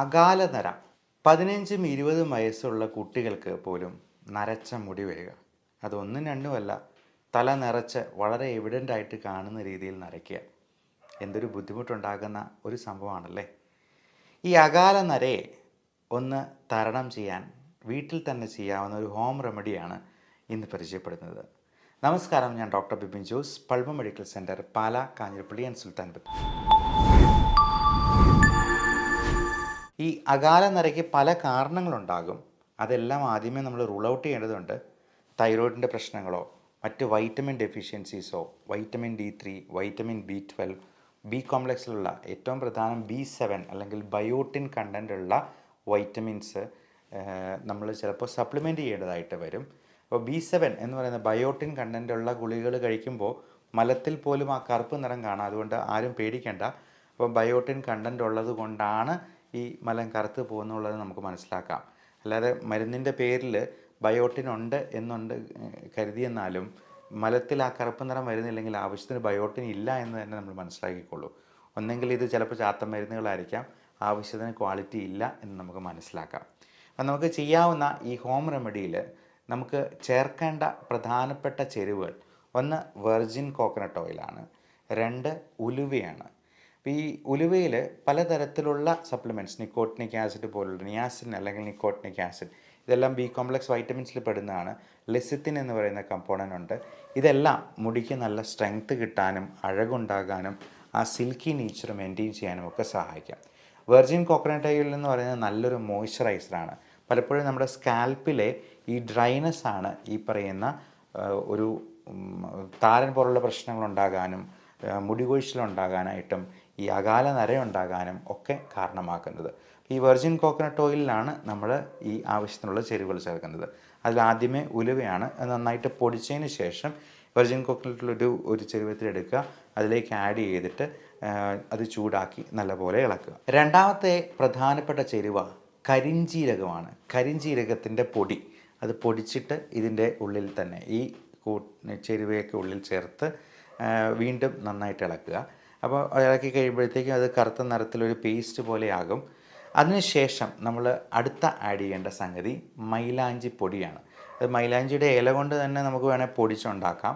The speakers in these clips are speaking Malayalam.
അകാലനര 15-20 വയസ്സുള്ള കുട്ടികൾക്ക് പോലും നരച്ച മുടി വരിക. അതൊന്നും രണ്ടുമല്ല, തല നിറച്ച് വളരെ എവിഡൻ്റായിട്ട് കാണുന്ന രീതിയിൽ നരയ്ക്കുക. എന്തൊരു ബുദ്ധിമുട്ടുണ്ടാകുന്ന ഒരു സംഭവമാണല്ലേ. ഈ അകാലനരയെ ഒന്ന് തരണം ചെയ്യാൻ വീട്ടിൽ തന്നെ ചെയ്യാവുന്ന ഒരു ഹോം റെമഡിയാണ് ഇന്ന് പരിചയപ്പെടുന്നത്. നമസ്കാരം, ഞാൻ doctor Bipin Jose, Pulma medical centre, Pala, Kanjirappally and Sultan Bathery. ഈ അകാലനരയ്ക്ക് പല കാരണങ്ങളുണ്ടാകും. അതെല്ലാം ആദ്യമേ നമ്മൾ റൂൾ ഔട്ട് ചെയ്യേണ്ടതുണ്ട്. തൈറോയിഡിൻ്റെ പ്രശ്നങ്ങളോ മറ്റ് വൈറ്റമിൻ ഡെഫിഷ്യൻസീസോ, vitamin D3, vitamin B12, B കോംപ്ലക്സിലുള്ള ഏറ്റവും പ്രധാനം B7 അല്ലെങ്കിൽ ബയോട്ടിൻ കണ്ടൻ്റുള്ള വൈറ്റമിൻസ് നമ്മൾ ചിലപ്പോൾ സപ്ലിമെൻ്റ് ചെയ്യേണ്ടതായിട്ട് വരും. അപ്പോൾ B7 എന്ന് പറയുന്ന ബയോട്ടിൻ കണ്ടൻ്റുള്ള ഗുളികകൾ കഴിക്കുമ്പോൾ മലത്തിൽ പോലും ആ കറുപ്പ് നിറം കാണാം. അതുകൊണ്ട് ആരും പേടിക്കേണ്ട. അപ്പോൾ ബയോട്ടിൻ കണ്ടൻ്റ് ഉള്ളത് കൊണ്ടാണ് ഈ മലം കറുത്ത് പോകുന്നുള്ളത് നമുക്ക് മനസ്സിലാക്കാം. അല്ലാതെ മരുന്നിൻ്റെ പേരിൽ ബയോട്ടിൻ ഉണ്ട് എന്നുണ്ട് കരുതിയെന്നാലും മലത്തിൽ ആ കറുപ്പ് നിറം വരുന്നില്ലെങ്കിൽ ആവശ്യത്തിന് ബയോട്ടിൻ ഇല്ല എന്ന് തന്നെ നമ്മൾ മനസ്സിലാക്കിക്കൊള്ളൂ. ഒന്നെങ്കിൽ ഇത് ചിലപ്പോൾ ചാത്ത മരുന്നുകളായിരിക്കാം, ആവശ്യത്തിന് ക്വാളിറ്റി ഇല്ല എന്ന് നമുക്ക് മനസ്സിലാക്കാം. അപ്പം നമുക്ക് ചെയ്യാവുന്ന ഈ ഹോം റെമഡിയിൽ നമുക്ക് ചേർക്കേണ്ട പ്രധാനപ്പെട്ട ചേരുവകൾ: ഒന്ന് വെർജിൻ കോക്കനട്ട് ഓയിലാണ്, 2 ഉലുവയാണ്. അപ്പോൾ ഈ ഉലുവയിൽ പലതരത്തിലുള്ള സപ്ലിമെൻറ്റ്സ്, നിക്കോട്ടിനിക് ആസിഡ് പോലുള്ള നിയാസിൻ അല്ലെങ്കിൽ നിക്കോട്ടിനിക് ആസിഡ്, ഇതെല്ലാം ബി കോംപ്ലക്സ് വൈറ്റമിൻസിൽ പെടുന്നതാണ്. ലെസിത്തിൻ എന്ന് പറയുന്ന കമ്പോണൻ്റ് ഉണ്ട്. ഇതെല്ലാം മുടിക്ക് നല്ല സ്ട്രെങ്ത് കിട്ടാനും അഴകുണ്ടാകാനും ആ സിൽക്കി നേച്ചർ മെയിൻറ്റെയിൻ ചെയ്യാനും ഒക്കെ സഹായിക്കാം. വെർജിൻ കോക്കനട്ട് ഓയിൽ എന്ന് പറയുന്നത് നല്ലൊരു മോയ്സ്ചറൈസറാണ്. പലപ്പോഴും നമ്മുടെ സ്കാൽപ്പിലെ ഈ ഡ്രൈനെസ് ആണ് ഈ പറയുന്ന ഒരു താരൻ പോലുള്ള പ്രശ്നങ്ങളുണ്ടാകാനും മുടി കൊഴിച്ചിലുണ്ടാകാനായിട്ടും ഈ അകാല നരയുണ്ടാകാനും ഒക്കെ കാരണമാക്കുന്നത്. ഈ വെർജിൻ കോക്കനട്ട് ഓയിലിലാണ് നമ്മൾ ഈ ആവശ്യത്തിനുള്ള ചേരുവകൾ ചേർക്കുന്നത്. അതിൽ ആദ്യമേ ഉലുവയാണ്. നന്നായിട്ട് പൊടിച്ചതിന് ശേഷം വെർജിൻ കോക്കനട്ടിലൊരു ചെരുവത്തിലെടുക്കുക, അതിലേക്ക് ആഡ് ചെയ്തിട്ട് അത് ചൂടാക്കി നല്ലപോലെ ഇളക്കുക. രണ്ടാമത്തെ പ്രധാനപ്പെട്ട ചേരുവ കരിഞ്ജീരകമാണ്. കരിഞ്ജീരകത്തിൻ്റെ പൊടി, അത് പൊടിച്ചിട്ട് ഇതിൻ്റെ ഉള്ളിൽ തന്നെ ഈ ചേരുവയൊക്കെ ഉള്ളിൽ ചേർത്ത് വീണ്ടും നന്നായിട്ട് ഇളക്കുക. അപ്പോൾ ഇളക്കി കഴിയുമ്പോഴത്തേക്കും അത് കറുത്ത നിറത്തിലൊരു പേസ്റ്റ് പോലെയാകും. അതിനുശേഷം നമ്മൾ അടുത്ത ആഡ് ചെയ്യേണ്ട സംഗതി മൈലാഞ്ചി പൊടിയാണ്. അത് മൈലാഞ്ചിയുടെ ഇല കൊണ്ട് തന്നെ നമുക്ക് വേണമെങ്കിൽ പൊടിച്ചുണ്ടാക്കാം.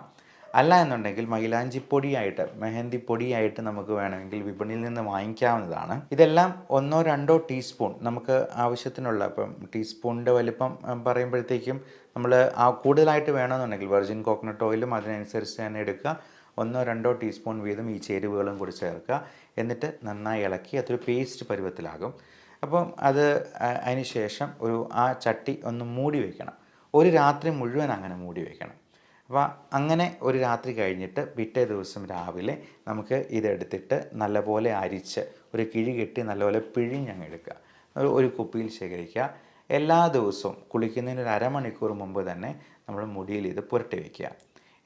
അല്ല എന്നുണ്ടെങ്കിൽ മൈലാഞ്ചി പൊടിയായിട്ട്, മെഹന്തി പൊടിയായിട്ട് നമുക്ക് വേണമെങ്കിൽ വിപണിയിൽ നിന്ന് വാങ്ങിക്കാവുന്നതാണ്. ഇതെല്ലാം 1-2 ടീസ്പൂൺ നമുക്ക് ആവശ്യത്തിനുള്ള, ഇപ്പം ടീസ്പൂണിൻ്റെ വലിപ്പം പറയുമ്പോഴത്തേക്കും നമ്മൾ കൂടുതലായിട്ട് വേണമെന്നുണ്ടെങ്കിൽ വെർജിൻ കോക്കനട്ട് ഓയിലും അതിനനുസരിച്ച് തന്നെ എടുക്കുക. 1-2 ടീസ്പൂൺ വീതം ഈ ചേരുവകളും കൂടി ചേർക്കുക. എന്നിട്ട് നന്നായി ഇളക്കി അതൊരു പേസ്റ്റ് പരുവത്തിലാകും. അപ്പം അതിന് ശേഷം ആ ചട്ടി ഒന്ന് മൂടി വയ്ക്കണം. ഒരു രാത്രി മുഴുവൻ അങ്ങനെ മൂടി വയ്ക്കണം. അപ്പോൾ അങ്ങനെ ഒരു രാത്രി കഴിഞ്ഞിട്ട് പിറ്റേ ദിവസം രാവിലെ നമുക്ക് ഇതെടുത്തിട്ട് നല്ലപോലെ അരിച്ച് ഒരു കിഴി കെട്ടി നല്ലപോലെ പിഴിഞ്ഞങ്ങ് എടുക്കുക. ഒരു കുപ്പിയിൽ ശേഖരിക്കുക. എല്ലാ ദിവസവും കുളിക്കുന്നതിന് ഒരു അരമണിക്കൂർ മുമ്പ് തന്നെ നമ്മൾ മുടിയിൽ ഇത് പുരട്ടി വയ്ക്കുക.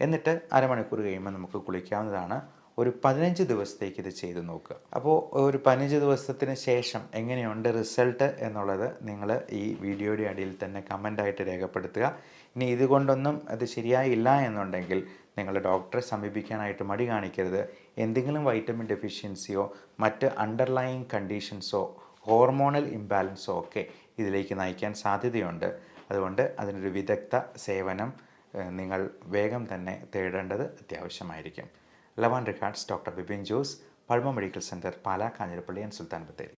എന്നിട്ട് അരമണിക്കൂർ കഴിയുമ്പോൾ നമുക്ക് കുളിക്കാവുന്നതാണ്. ഒരു 15 ദിവസത്തേക്ക് ഇത് ചെയ്ത് നോക്കുക. അപ്പോൾ ഒരു 15 ദിവസത്തിന് ശേഷം എങ്ങനെയുണ്ട് റിസൾട്ട് എന്നുള്ളത് നിങ്ങൾ ഈ വീഡിയോയുടെ അടിയിൽ തന്നെ കമൻ്റായിട്ട് രേഖപ്പെടുത്തുക. ഇനി ഇതുകൊണ്ടൊന്നും അത് ശരിയായില്ല എന്നുണ്ടെങ്കിൽ നിങ്ങൾ ഡോക്ടറെ സമീപിക്കാനായിട്ട് മടി കാണിക്കരുത്. എന്തെങ്കിലും വൈറ്റമിൻ ഡെഫിഷ്യൻസിയോ മറ്റ് അണ്ടർലൈയിങ് കണ്ടീഷൻസോ ഹോർമോണൽ ഇംബാലൻസോ ഒക്കെ ഇതിലേക്ക് നയിക്കാൻ സാധ്യതയുണ്ട്. അതുകൊണ്ട് അതിനൊരു വിദഗ്ധ സേവനം നിങ്ങൾ വേഗം തന്നെ തേടേണ്ടത് അത്യാവശ്യമായിരിക്കും. Love and regards, doctor Bipin Jose, Pulma medical centre, Pala, Kanjirappally and Sultan Bathery.